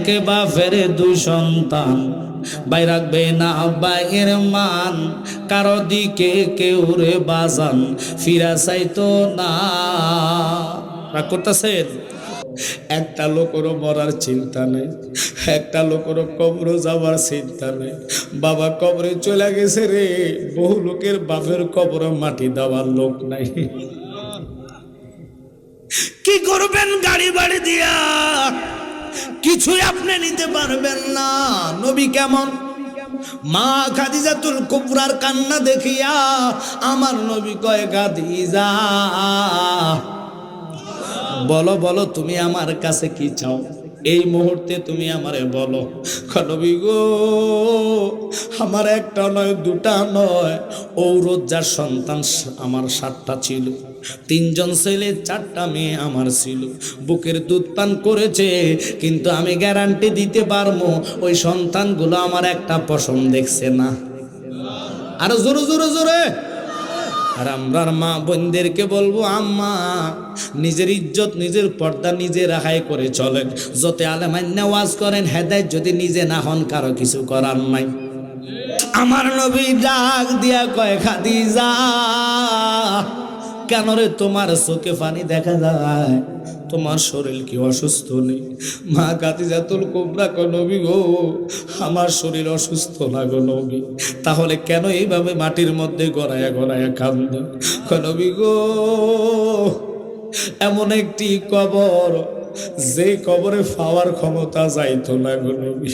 এক বাপের দুই সন্তান, ভাই রাখবে না ভাইয়ের মান, কারো দিকে কেউ রে বাজান ফিরা চাইতো না। রাগ করতেছেন? একটা লোকেরও মরার চিন্তা নেই, একটা লোকেরও কবরে যাবার চিন্তা নেই। বাবা কবরে চলে গেছে রে, বহু লোকের বাপের কবরে মাটি দেওয়ার লোক নাই। কি করবেন গাড়ি বাড়ি দিয়া? কিছুই আপনি নিতে পারবেন না। নবী কেমন? মা খাদিজাতুল কুবরার কান্না দেখিয়া আমার নবী কয়, খাদিজা বলো বলো তুমি আমার কাছে কি চাও, এই মুহূর্তে তুমি আমারে বলো। নবী গো, আমার একটা নয় দুটা নয়, ঔরজ্জার সন্তান আমার 7টা ছিল, 3জন ছেলে 4টা মেয়ে আমার ছিল, বুকের দুধ পান করেছে, কিন্তু আমি গ্যারান্টি দিতে পারবো ওই সন্তানগুলো আমার একটা পশম দেখছে না। আরো জোরে জোরে জোরে। আর আমরার মা বোনদেরকে বলবো, আম্মা নিজের ইজ্জত নিজের পর্দা নিজে রাখাই করে চলেন। যত আলেমান্য ওয়াজ করেন, হেদায়েত যদি নিজে না হন কারো কিছু করার নাই। আমার নবী ডাক দিয়া কয়, খাদিজা কেন রে তোমার চোখে পানি দেখা যায়, তোমার শরীর কি অসুস্থ নেই? মা খাদিজাতুল কুবরা কয়, নবী গো আমার শরীর অসুস্থ না গো নবী। তাহলে কেন এইভাবে মাটির মধ্যে গড়ায়া গড়ায়া কান্দে? কয়, নবী গো এমন একটি কবর, যে কবরে পাওয়ার ক্ষমতা যাইতো না গো নবী।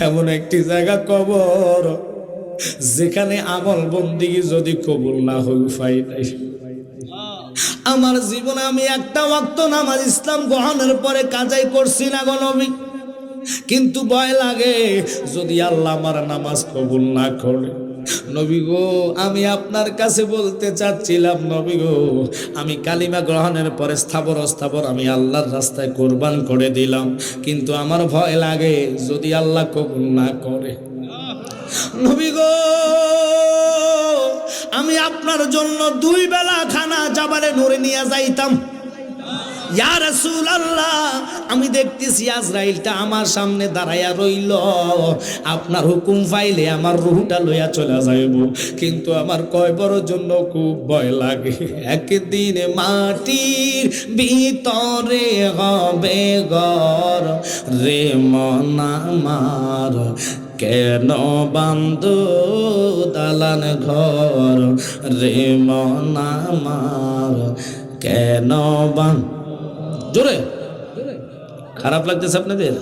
এমন একটি জায়গা কবর যেখানে আমল বন্দিগি যদি কবুল না হই উপায় নাই। আমার জীবনে আমি একটা ওয়াক্ত নামাজ ইসলাম গ্রহণের পরে কাজাই করছি না গো নবী, কিন্তু ভয় লাগে যদি আল্লাহ আমার নামাজ কবুল না করে। নবী গো আমি আপনার কাছে বলতে চাচ্ছিলাম, নবী গো আমি কালিমা গ্রহণের পরে স্থাবর অস্থাবর আমি আল্লাহর রাস্তায় কোরবান করে দিলাম, কিন্তু আমার ভয় লাগে যদি আল্লাহ কবুল না করে। নবী গো আমি আপনার জন্য 2 বেলা খানা জাবালে নূরে নিয়ে যাইতাম। ইয়া রাসূলুল্লাহ আমি দেখতেছি আজরাইলটা আমার সামনে দাঁড়ায়া রইল, আপনার হুকুম পাইলে আমার রূহটা লইয়া চলে যাইব, কিন্তু আমার কয়বরের জন্য খুব ভয় লাগে। একদিন মাটির ভিতরে হবে ঘর রে মন আমার, কেন বান্ধ দালান ঘর রে মন আমার, কেন বান্ধ। জোরে খারাপ লাগতেছে আপনাদের?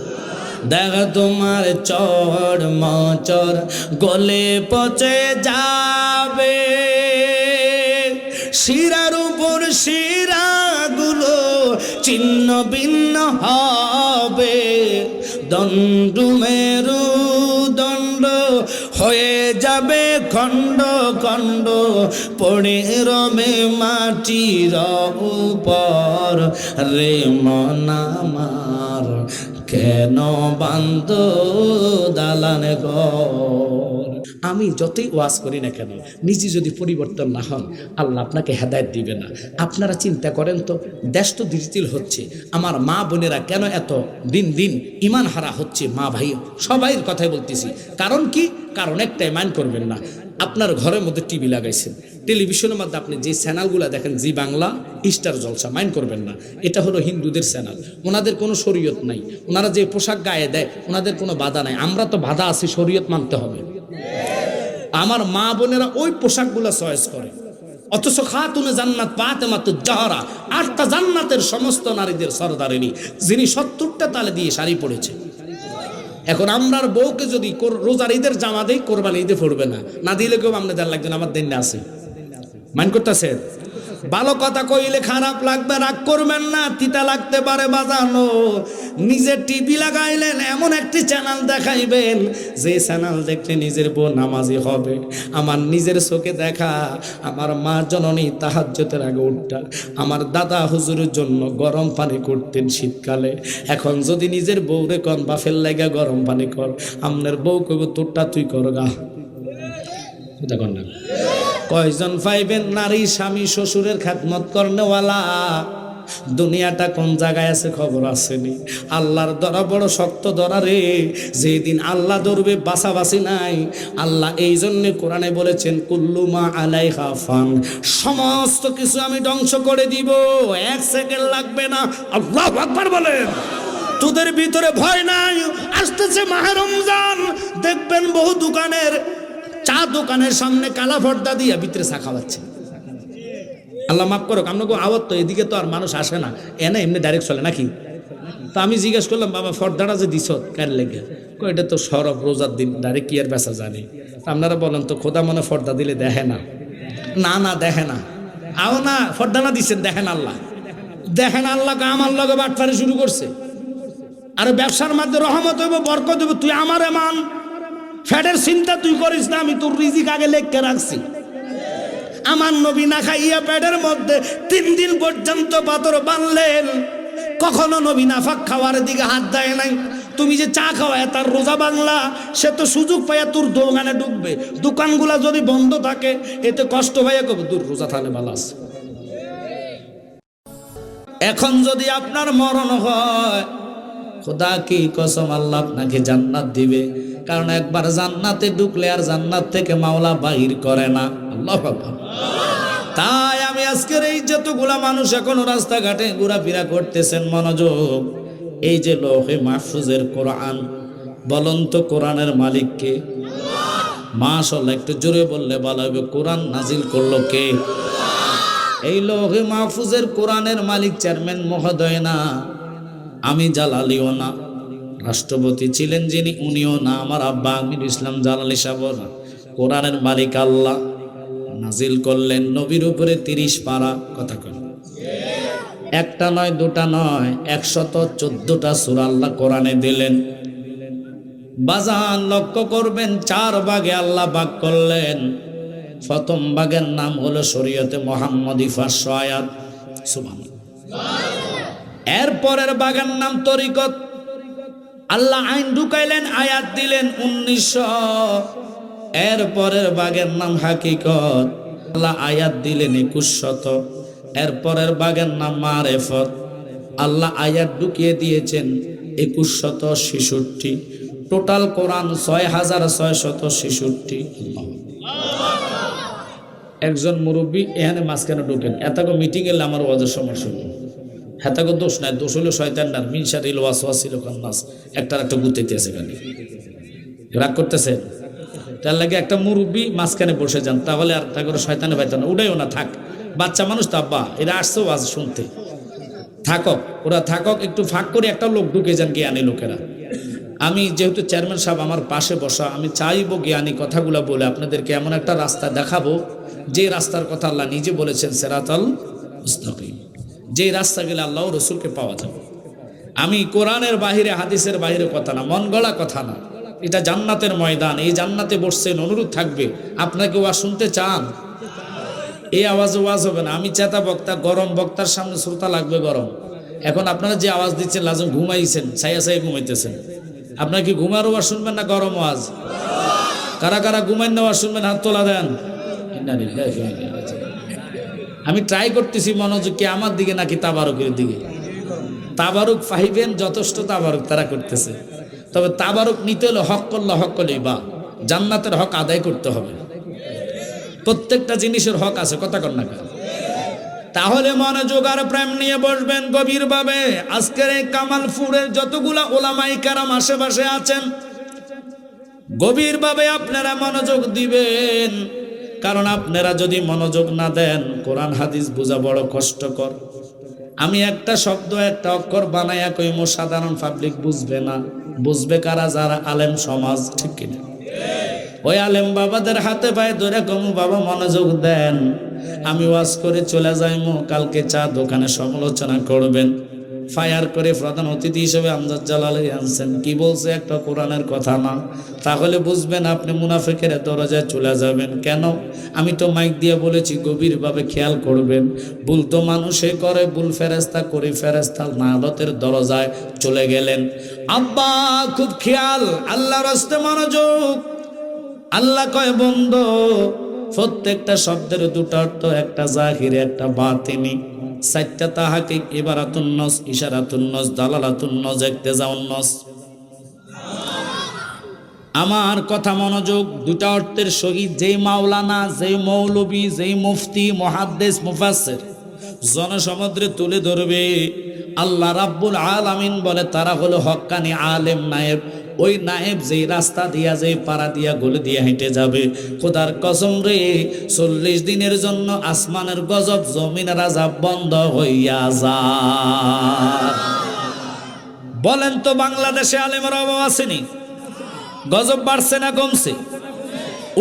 দেখা তোমার চড় মচর গলে পচে যাবে, শিরার উপর শিরাগুলো ছিন্ন ভিন্ন হবে, দণ্ড মেরু দণ্ড হয়ে যাবে খণ্ড খণ্ড, পড়ে রবে মাটির উপর রে মন আমার, কেন বান্ধ দালান ঘর। আমি যতই ওয়াজ করি না কেন, নিজে যদি পরিবর্তন না হন আল্লাহ আপনাকে হেদায়েত দিবে না। আপনারা চিন্তা করেন তো, দেশ তো ডিজিটাল হচ্ছে, আমার মা বোনেরা কেন এত দিন দিন ইমান হারা হচ্ছে? মা ভাই সবাইয়ের কথাই বলতেছি। কারণ কি? কারণ একটাই, মাইন্ড করবেন না। আপনার ঘরের মধ্যে টিভি লাগাইছেন, টেলিভিশনের মধ্যে আপনি যে চ্যানেলগুলো দেখেন, জি বাংলা, স্টার জলসা, মাইন্ড করবেন না, এটা হলো হিন্দুদের চ্যানেল। ওনাদের কোনো শরীয়ত নাই, ওনারা যে পোশাক গায়ে দেয় ওনাদের কোনো বাধা নাই। আমরা তো বাধা আছি, শরীয়ত মানতে হবে। আমার মা বোনেরা ওই পোশাকগুলো চয়েস করে, অথচ খাতুনে জান্নাত ফাতেমাতুজ জাহরা 8টা জান্নাতের সমস্ত নারীদের সরদারিনী, যিনি 70টা তালে দিয়ে শাড়ি পরেছে। এখন আমরার বউকে যদি রোজার ঈদের জামা দেই, কোরবানি ঈদে পড়বে না, না দিলে কেউ আপনি দেন লাগছেন, আমার দিন আছে। মাইন্ড করতেছে? ভালো কথা কইলে খারাপ লাগবে, রাগ করবেন না, তিতা লাগতে পারে বাজানো। নিজের টিভি লাগাইলেন, এমন একটি চ্যানেল দেখাইবেন যে চ্যানেল দেখলে নিজের বউ নামাজি হবে। আমার নিজের চোখে দেখা, আমার মা জননী তাহাজ্জুদের আগে উঠটা আমার দাদা হুজুরের জন্য গরম পানি করতেন শীতকালে। এখন যদি নিজের বউরে কন বাফের লাগা গরম পানি কর, আমনের বউ কইব তোরটা তুই কর গা। কর না। কয়জন পাইবেন নারী স্বামী শ্বশুরের খেদমত করনেওয়ালা? দুনিয়াটা কোন জায়গায় আছে খবর আসেনি। আল্লাহর ধরা বড় শক্ত ধরা রে, যেদিন আল্লাহ ধরবে বাছাবাছি নাই। আল্লাহ এই জন্য কোরআনে বলেছেন কুল্লু মা আলাইহা ফান, সমস্ত কিছু আমি ধ্বংস করে দিব, 1 সেকেন্ড লাগবে না। আল্লাহু আকবার বলেন। তোদের ভিতরে ভয় নাই, আসতেছে মাহে রমজান, দেখবেন বহু দোকানের চা দোকানের সামনে কালা পর্দা দিয়ে ভিতরে চা খাওয়াচ্ছে। আল্লাহ মাফ করো, আপনাকে আওয়াজ তো এদিকে তো আর মানুষ আসে না, এনে এমনি ডাইরেক্ট চলে নাকি? তো আমি জিজ্ঞেস করলাম, বাবা পর্দাটা যে দিছ কার লেগে? এটা তো সরব রোজার দিন, ডাইরেক্ট কি আর বেচা জানি? আপনারা বলেন তো, খোদা মনে পর্দা দিলে দেখে না? না দেখে না। আও না পর্দা না দিচ্ছেন, দেখেন আল্লাহ, দেখেন আল্লাহ আমার লগে বাটপারি শুরু করছে। আর ব্যবসার মধ্যে রহমত হইব, বরকত হইব। তুই আমারে মান, ফ্যাটের চিন্তা তুই করিস না, আমি তোর রিজিক আগে লেখকে রাখছি। আমার নবী না খাইয়া পেটের মধ্যে 3 দিন পর্যন্ত পাথর বানলেন, কখনো নবী নাফাক খাওয়ার দিকে হাত দেয় নাই। তুমি যে চা খাওয়ায় তার রোজা বাংলা, সে তো সুযোগ পাইয়া তোর দোকানে ঢুকবে। দোকানগুলা যদি বন্ধ থাকে এতে কষ্ট ভাইয়া কবে তোর রোজা থাকলে ভালো আছে। এখন যদি আপনার মরণ হয়, খোদা কি কসম, আল্লাহ আপনাকে জান্নাত দিবে। কারণ একবার জান্নাতে ঢুকলে আর জান্নাত থেকে মাওলা বাহির করে না। আল্লাহু আকবার। তাই আমি আজকের এই যতগুলা মানুষ এখনো রাস্তাঘাটে ঘোরাফেরা করতেছেন, মনোযোগ। এই যে লৌহে মাহফুজের কোরআন, বলুন তো কোরআনের মালিক কে? মাশাআল্লাহ, একটু জোরে বললে ভালো হবে। কোরআন নাজিল করলো কে? এই লৌহে মাহফুজের কোরআনের মালিক চেয়ারম্যান মহোদয় না, আমি জালালিও না, রাষ্ট্রপতি ছিলেন যিনি উনিও না, আমার আব্বা আমির ইসলাম জালালি সাহেব না। কোরআনের মালিক আল্লাহ নাজিল করলেন নবীর উপরে 30 পারা। কথা কন, একটা নয়, দুটা নয়, 114টা সূরা আল্লাহ কোরআনে দিলেন। বাজান লক্ষ্য করবেন, 4 ভাগে আল্লাহ ভাগ করলেন। প্রথম ভাগের নাম হলো শরীয়তে মুহাম্মদী 500 আয়াত, সুবহানাল্লাহ। এরপরের ভাগের নাম তরিকত, আল্লাহ আইন ঢুকাইলেন, আয়াত দিলেন 1900। এরপরের ভাগের নাম হাকিকত, আল্লাহ আয়াত দিলেন 2100। এরপরের ভাগের নাম মারেফত, আল্লাহ আয়াত ঢুকিয়ে দিয়েছেন 2166। টোটাল কোরআন 6666। একজন মুরব্বী এখানে মাঝখানে ঢুকেন, এতগো মিটিং এলে আমার ওয়াজের সমস্যা হলো। হেতাগো দোষ নাই, দোষ হলো শয়তানটার। মিনশারিল ওয়াসওয়াসিল খান্নাস, একটা গুতাইতেছে খালি, রাগ করতেছে। তার লাগে একটা মুরব্বী মাঝখানে বসে যান, তাহলে আর তা করে শয়তানে পাইত না। উড়াইও না, থাক, বাচ্চা মানুষ তো আব্বা, এরা আসছে ওয়াজ শুনতে, থাকক, ওরা থাকক। একটু ফাঁক করে একটা লোক ঢুকে যান, জ্ঞানী লোকেরা। আমি যেহেতু চেয়ারম্যান সাহেব আমার পাশে বসা, আমি চাইবো জ্ঞানী কথাগুলো বলে আপনাদেরকে এমন একটা রাস্তা দেখাবো, যে রাস্তার কথা আল্লাহ নিজে বলেছেন সিরাতাল মুস্তাকিম, যে রাস্তা গেলে আল্লাহ রসুলকে পাওয়া যাবে। আমি কোরআনের বাহিরে, হাদিসের বাহিরে কথা না, মন গড়া কথা না। এটা জান্নাতের ময়দান, এই জান্নাতে বসছেন, অনুরোধ থাকবে আপনাকে ওয়াজ শুনতে চান, এই আওয়াজে ওয়াজ হবে না। আমি চেতা বক্তা, গরম বক্তার সামনে শ্রোতা লাগবে গরম। এখন আপনারা যে আওয়াজ দিচ্ছেন, লাজম ঘুমাইছেন, ছায়া ছায়া ঘুমাইতেছেন। আপনারা কি ঘুমার ওয়াজ শুনবেন না গরম ওয়াজ? কারা কারা ঘুমাই না ওয়াজ শুনবেন, হাত তোলা দেন। আমি ট্রাই করতেছি মনোযোগ কি আমার দিকে নাকি তাবারুকের দিকে? তাবারুক পাইবেন, যথেষ্ট তাবারুক তারা করতেছে। তবে তাবারুক নিতে হলে হক করলে হক করলেই বা জান্নাতের হক আদায় করতে হবে। প্রত্যেকটা জিনিসের হক আছে, কথা কর না। তাহলে মনোযোগ আর প্রেম নিয়ে বসবেন গভীরভাবে। আজকের এই কামালপুরের যতগুলা ওলামাই কেরাম আশেপাশে আছেন, গভীরভাবে আপনারা মনোযোগ দিবেন। কারণ আপনারা যদি মনোযোগ না দেন, কোরআন হাদিস বোঝা বড় কষ্টকর। আমি একটা শব্দ, একটা অক্ষর বানাইয়া কইমো, সাধারণ পাবলিক বুঝবে না। বুঝবে কারা? যারা আলেম সমাজ, ঠিক কিনা? ওই আলেম বাবাদের হাতে পায়ে ধরে কমু, বাবা মনোযোগ দেন, আমি ওয়াজ করে চলে যাইমু, কালকে চা দোকানে সমালোচনা করবেন। ফায়ার করে প্রধান অতিথি হিসেবে আমজাদ জালালি আনছেন, কি বলছে একটা কোরআনের কথা না। তাহলে বুঝবেন আপনি মুনাফিকের দরজায় চলে যাবেন। কেন? আমি তো মাইক দিয়ে বলেছি, গভীরভাবে খেয়াল করবেন। ভুল তো মানুষে করে, ভুল ফেরেস্তা করে, ফেরেস্তা নারতের দরজায় চলে গেলেন। আব্বা খুব খেয়াল, আল্লাহর রাস্তে মনোযোগ। আল্লাহ কয়, বন্ধ, প্রত্যেকটা শব্দের দুটো অর্থ, একটা জাহির, একটা বাতিনি। চারটা তাহাকিক, ইবারাতুন নস, ইশারাতুন নস, দালালাতুন নস, ইক্তেজাউন নস। আমার কথা মনোযোগ, দুটা অর্থের সহিত যেই মাওলানা, যেই মৌলবী, যেই মুফতি, মুহাদ্দিস, মুফাসসির জনসমুদ্রে তুলে ধরবে, আল্লাহ রাব্বুল আলামিন বলে তারা হলো হক্কানি আলেম, নায়েব। ওই নায়েব যেই রাস্তা দিয়া, যেই পাড়া দিয়া, গলি দিয়া হেঁটে যাবে, খোদার কসম রে 40 দিনের জন্য আসমানের গজব, জমিনের আযাব বন্ধ হইয়া যায়। বলেন তো বাংলাদেশে আলেমের অভাব আসেনি? গজব বাড়ছে না কমছে?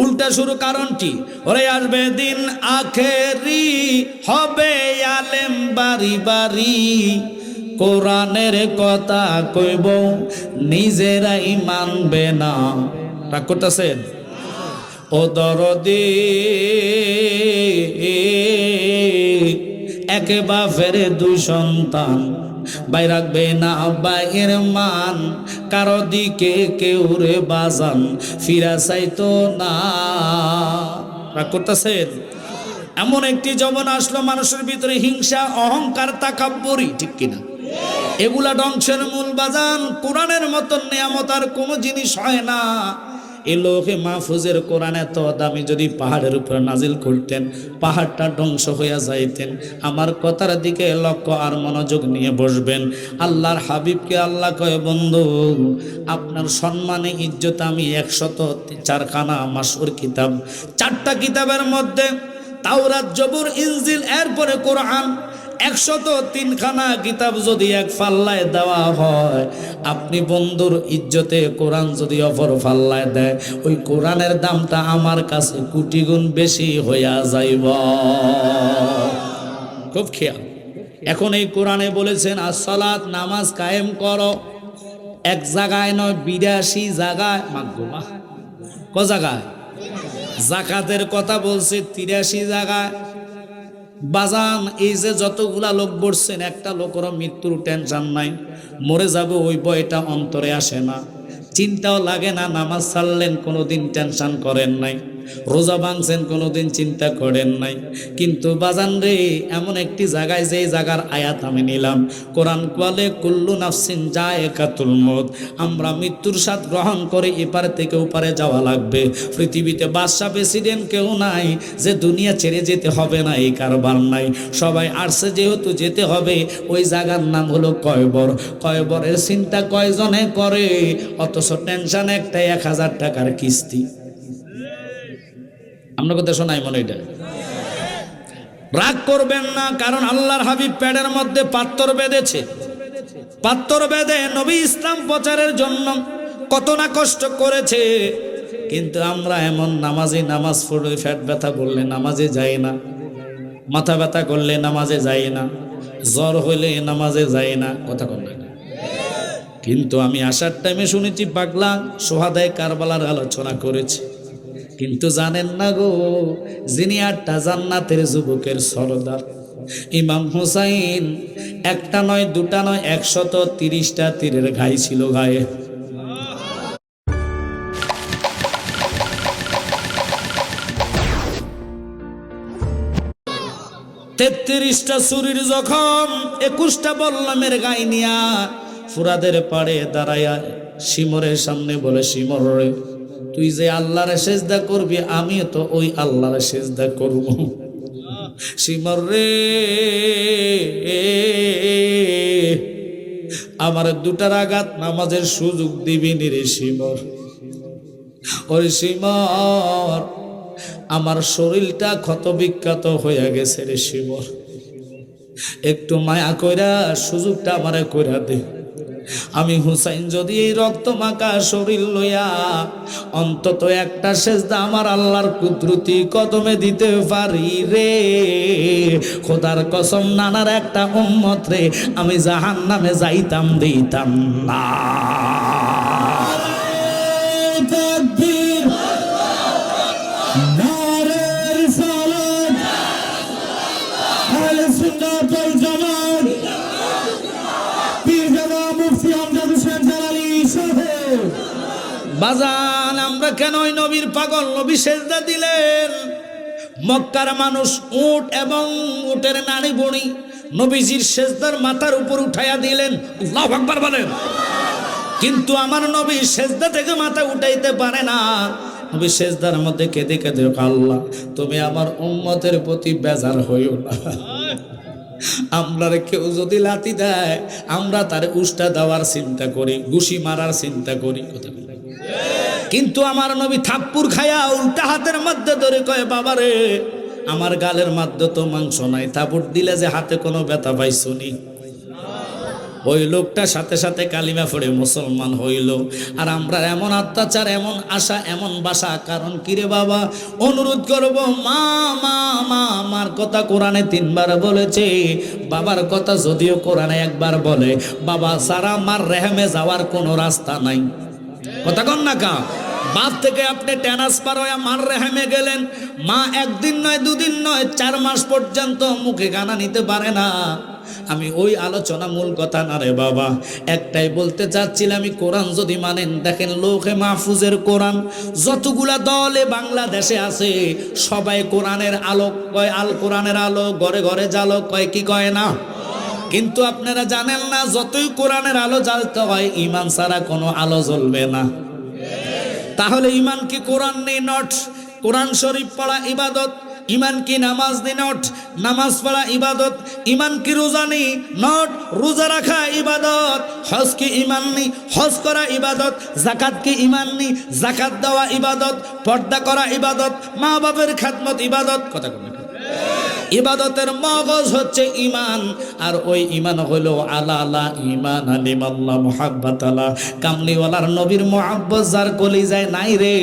উল্টা শুরু। কারণটি ওরে আসবে দিন আখেরি, হবে আলেম বাড়ি বাড়ি, কোরআনের কথা কইব নিজেরাই মানবে না। রাগ করতেছেন? ও দরদি এক বাপের 2 সন্তান, ভাই রাখবে না ভাইয়ের মান, কারো দিকে কেউ রে বাজান ফিরা চাইতো না। রাগ করতেছেন? এমন একটি যৌবন আসলো মানুষের ভিতরে হিংসা, অহংকার, তাকাব্বুরি, ঠিক কিনা? এগুলা ধ্বংসের মূল বাজান। কোরআনের মতন নিয়ামত আর কোনো জিনিস হয় না। এই লোহে মাহফুজের কোরআন এত দামি, যদি পাহাড়ের উপরে নাজিল করতেন পাহাড়টা ধ্বংস হইয়া যাইতেন। আমার কথার দিকে লক্ষ্য আর মনোযোগ নিয়ে বসবেন। আল্লাহর হাবিবকে আল্লাহ কয়, বন্ধু আপনার সম্মানে ইজ্জত আমি 104 খানা মাসুর কিতাব, 4টা কিতাবের মধ্যে তাওরাত, জবুর, ইনজিল, এরপরে কোরআন, 103 খানা কিতাব যদি এক পাল্লায় দেওয়া হয়, আপনি বন্ধুর ইজ্জতে কোরআন যদি অপর পাল্লায় দেয়, ওই কোরআনের দামটা আমার কাছে কোটি গুণ বেশি হইয়া যাইব। খুব খেয়াল। এখন এই কোরআনে বলেছেন আসসালাত, নামাজ কায়েম করো। এক জায়গায় নয়, 82 জায়গায়। মাগগুমা ক জায়গায়? যাকাতের কথা বলছে 83 জায়গায়। বাজান এই যে যতগুলা লোক বসছেন, একটা লোকেরও মৃত্যুর টেনশন নাই, মরে যাব ওই ভয়টা অন্তরে আসে না, চিন্তাও লাগে না। নামাজ ছাড়লেন কোনোদিন টেনশন করেন নাই, রোজা ভাঙছেন কোনোদিন চিন্তা করেন নাই। কিন্তু বাজান রে, এমন একটি জায়গায়, যে জায়গার আয়াত আমি নিলাম, কোরআন বলে কুল্লু নাফসিন যায়কাতুল মউত, আমরা মৃত্যুর স্বাদ গ্রহণ করে এপার থেকে ওপারে যাওয়া লাগবে। পৃথিবীতে বাদশা প্রেসিডেন্ট কেউ নাই যে দুনিয়া ছেড়ে যেতে হবে না, এই কারবার নাই। সবাই আসছে যেহেতু যেতে হবে। ওই জায়গার নাম হলো কয়বর। কয়বরের চিন্তা কয়জনে করে, অথচ টেনশন একটাই, 1000 টাকার কিস্তি। আমরা কথা শোনাই মনে? এটা রাগ করবেন না, কারণ আল্লাহর হাবিব পেটের মধ্যে পাত্তর বেঁধেছে। পাত্তর বেঁধে নবী ইসলাম প্রচারের জন্য কত না কষ্ট করেছে। কিন্তু আমরা এমন নামাজি, নামাজ পড়ে পেট ব্যথা করলে নামাজে যাই না, মাথা ব্যথা করলে নামাজে যাই না, জ্বর হইলে নামাজে যাই না। কথা কন না? কিন্তু আমি আসার টাইমে শুনেছি পাগলা সোহাদায়ে কারবালার আলোচনা করেছে। কিন্তু জানেন না গো, যিনি 8টা জান্নাতের যুবকের সরদার ইমাম হুসাইন, একটা নয়, দুটা নয়, 130টা তীরের ঘাই ছিল গায়ে। 33টা ছুরির জখম, 21টা বল্লমের গাই নিয়া ফুরাদের পাড়ে দাঁড়াইয়া শিমরের সামনে বলে, শিমর রে, তুই যে আল্লাহর সেজদা করবি, আমি তো ওই আল্লাহর সেজদা করব। শিমর রে, আমার 2টার আঘাত নামাজের সুযোগ দিবি রে শিমর। ওরে শিমর, আমার শরীরটা ক্ষত বিক্ষত হয়ে গেছে রে শিমর, একটু মায়া কইরা সুযোগটা আমারে কইরা দে। আমি হুসাইন যদি এই রক্ত মাখা শরীর লইয়া অন্তত একটা সেজদা আমার আল্লাহর কুদরতি কদমে দিতে পারি রে, খোদার কসম নানার একটা উম্মত রে আমি জাহান্নামে যাইতাম দিতাম না। বাজান, আমরা কেন ওই নবীর পাগল? নবী সেজদা দিলেন। মক্কার মানুষ উট এবং উটের নাড়ি বুড়ি নবীজির সেজদার মাথার উপর উঠাইয়া দিলেন, আল্লাহু আকবার বলেন। কিন্তু আমার নবী সেজদা থেকে মাথা উঠাইতে পারে না। নবী সেজদার মধ্যে কেঁদে কেঁদে, আল্লাহ তুমি আমার উম্মতের প্রতি বেজার হইও না। আমরা কেউ যদি লাথি দেয় আমরা তার উষ্টা দেওয়ার চিন্তা করি, ঘুষি মারার চিন্তা করি। কিন্তু আমার নবী থাপ্পড় খায়া উল্টা হাতের মধ্যে ধরে কয়, বাবারে আমার গালের মধ্যে তো মাংস নাই, থাপ্পড় দিলে যে হাতে কোনো ব্যথা পাইছো নি? ওই লোকটা সাথে সাথে কালিমা পড়ে মুসলমান হইল। আর আমরা এমন অত্যাচার, এমন আশা, এমন বাসা, কারণ কিরে বাবা অনুরোধ করব, মা মা মা, আমার কথা কোরআনে 3 বার বলেছে, বাবার কথা যদিও কোরআনে 1 বার বলে, বাবা সারা মার রেহেমে যাওয়ার কোনো রাস্তা নাই। কথা কন না কা? বাপ থেকে আপনি ট্রান্সফার হয়ে মার রেহেমে গেলেন, মা 1 দিন নয় 2 দিন নয় 4 মাস পর্যন্ত মুখে গানা নিতে পারে না। আমি ওই আলোচনা মূল কথা না রে বাবা, একটাই বলতে চাচ্ছিলাম, আমি কোরআন যদি মানেন, দেখেন লৌহে মাহফুজের কোরআন যতগুলা দলে বাংলাদেশে আছে সবাই কোরআনের আলোক কয়, আল কোরআনের আলো, ঘরে ঘরে জালো কয়, কি কয় না? কিন্তু আপনারা জানেন না, যতই কোরআনের আলো জ্বালতে হয় ঈমান ছাড়া কোনো আলো জ্বলবে না। তাহলে ঈমান কি কোরআন নেই নট? কোরআন শরীফ পড়া ইবাদত। ঈমান কি নামাজ নেই নট? নামাজ পড়া ইবাদত। ঈমান কি রোজা নেই নট? রোজা রাখা ইবাদত। হজ কি ঈমান নেই? হজ করা ইবাদত। যাকাত কি ঈমান নেই? যাকাত দেওয়া ইবাদত। পর্দা করা ইবাদত। মা বাবার খেদমত ইবাদত। কথা বলেন, ইবাদতের মগজ হচ্ছে ঈমান। আর ওই ঈমান হলো আলা লা ঈমান আলিমাল্লাহ মুহাব্বাত আলা, কামলিওয়ালার নবীর মুহাব্বত যার কলিজায় নাই রে,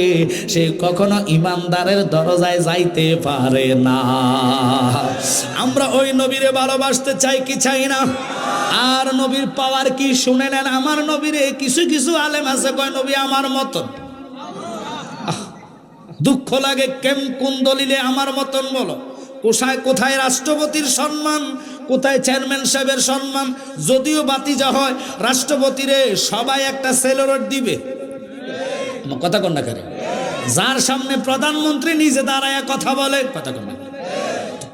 সে কখনো ঈমানদারের দরজায় যাইতে পারে না। আমরা ওই নবীরে ভালোবাসতে চাই কি চাই না? আর নবীর পাওয়ার কি শুনে নেন। আমার নবীরে কিছু কিছু আলেম আছে কয় নবী আমার মতন। দুঃখ লাগে, কোন দলিলে আমার মতন বলো? কোথায় কোথায় রাষ্ট্রপতির সম্মান, কোথায় চেয়ারম্যান সাহেবের সম্মান? যদিও বাতিজা হয় রাষ্ট্রপতিরে সবাই একটা সেলুলার দিবে। কথা কন না করে, যার সামনে প্রধানমন্ত্রী নিজে দাঁড়ায় কথা বলে, কথা কন না,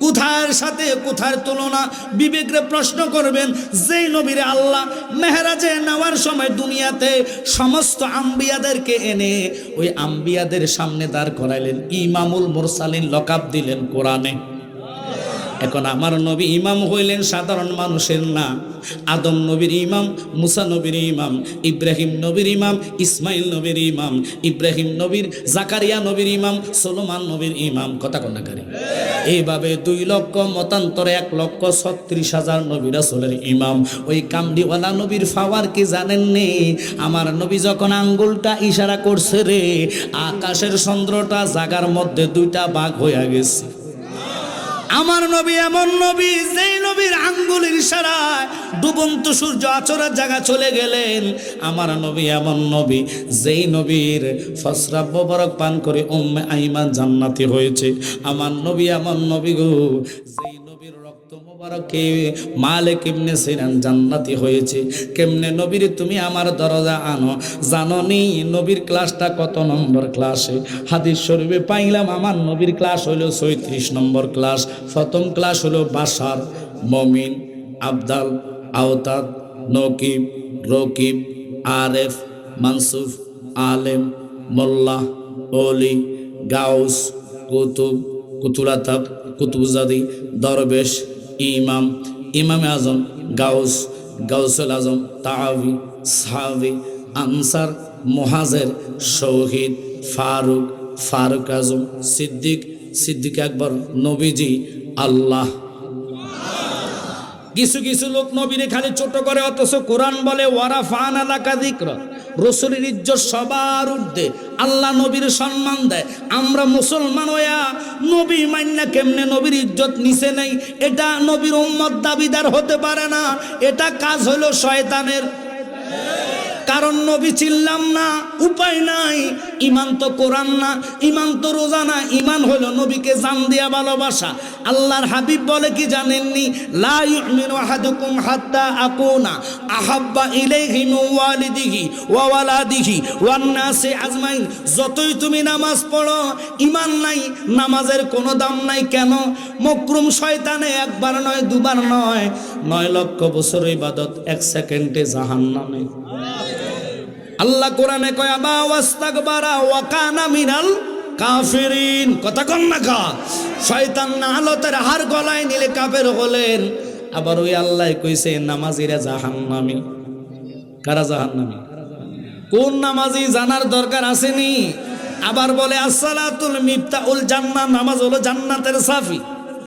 কোথার সাথে কোথার তুলনা? বিবেকরে প্রশ্ন করবেন। যেই নবীরে আল্লাহ মেহরাজে নেওয়ার সময় দুনিয়াতে সমস্ত আম্বিয়াদেরকে এনে ওই আম্বিয়াদের সামনে দাঁড় করাইলেন, ইমামুল মুরসালিন লকাব দিলেন কোরআনে। এখন আমার নবী ইমাম হইলেন সাধারণ মানুষের না। আদম নবীর ইমাম, মুসা নবীর ইমাম, ইব্রাহিম নবীর ইমাম, ইসমাইল নবীর ইমাম, ইব্রাহিম নবীর, জাকারিয়া নবীর ইমাম, সোলোমান নবীর ইমাম। কথা কন্যাকারী, এইভাবে 2 লক্ষ মতান্তরে 1,36,000 নবী রাসূলের ইমাম। ওই কামড়িওয়ালা নবীর ফাওয়ার কি জানেন নি? আমার নবী যখন আঙ্গুলটা ইশারা করছে রে, আকাশের চন্দ্রটা জাগার মধ্যে 2টা ভাগ হয়ে গেছে। আমার নবী এমন নবী, যেই নবীর আঙ্গুলের ইশারায় ডুবন্ত সূর্য আচরার জায়গা চলে গেলেন। আমার নবী এমন নবী, যেই নবীর ফসরাব মোবারক পান করে উম্মে আইমান জান্নাতি হয়েছে। আমার নবী এমন নবী গো, যেই নবীর রক্ত মোবারকে মালিক ইবনে সিনান জান্নাতি হয়েছে। কেমনে নবীর তুমি আমার দরজা আনো? জাননি নবীর ক্লাসটা কত নম্বর ক্লাসে? হাদিস শরীফে পাইলাম আমার নবীর ক্লাস হলো 36 নম্বর ক্লাস। প্রথম ক্লাস হলো বাশার, মমিন, আবদাল, আওতাদ, নকিব, রকিব, আরেফ, মানসুফ, আলেম, মোল্লা, ওলি, গাউস, কুতুব, কুতুলাতাব, কুতুবজাদি, দরবেশ, ইমাম, ইমামে আজম, গাউস, গাউসুল আজম, তাআবি, সাহাবি, আনসার, মুহাজির, শহীদ, ফারুক, ফারুক আজম, সিদ্দিক, সিদ্দিক আকবর, নবীজি, আল্লাহ। কিছু কিছু লোক নবীরে খালি ছোট করে, অথচ কোরআন বলে ওয়ারাফানা লাকা যিকরা, রাসূলের ইজ্জত সবার ঊর্ধ্বে, আল্লাহ নবীর সম্মান দেয়। আমরা মুসলমান হইয়া নবী মান্না কেমনে নবীর ইজ্জত নিচে নেই? এটা নবীর উম্মত দাবিদার হতে পারে না। এটা কাজ হলো শয়তানের। কারণ নবী চিনলাম না, উপায় নাই। ইমান তো কোরআন না, ইমান তো রোজা না, ইমান হলো নবীকে জান দিয়া ভালোবাসা। আল্লাহর হাবিব বলে কি জানেননি? লা ইউমিনু আহাদুকুম হাত্তা আকুনা আহাব্বা ইলাইহি মিন ওয়ালিদিহি ওয়া ওয়ালাদিহি ওয়ান নাসি আজমাইন। যতই তুমি নামাজ পড়ো, ইমান নাই, নামাজের কোনো দাম নাই। কেন? মকরুম শয়তানে একবার নয়, দুবার নয়, 9 লক্ষ বছর ইবাদত 1 সেকেন্ডে জাহান্নামে। আল্লাহ কোরআনে কয় আবা ওয়াস্তাকবারা ওয়া কানা মিনাল কাফিরিন। কথা কন না কা? শয়তান না হালতের হার গলায় নিলে কাফের হলেন। আবার ওই আল্লাহ কইছে নামাজিরা জাহান্নামী। কারা জাহান্নামী? কোন নামাজি জানার দরকার আসেনি? আবার বলে আসসালাতুল মিফতাউল জান্নাহ, নামাজ হলো জান্নাতের চাবি।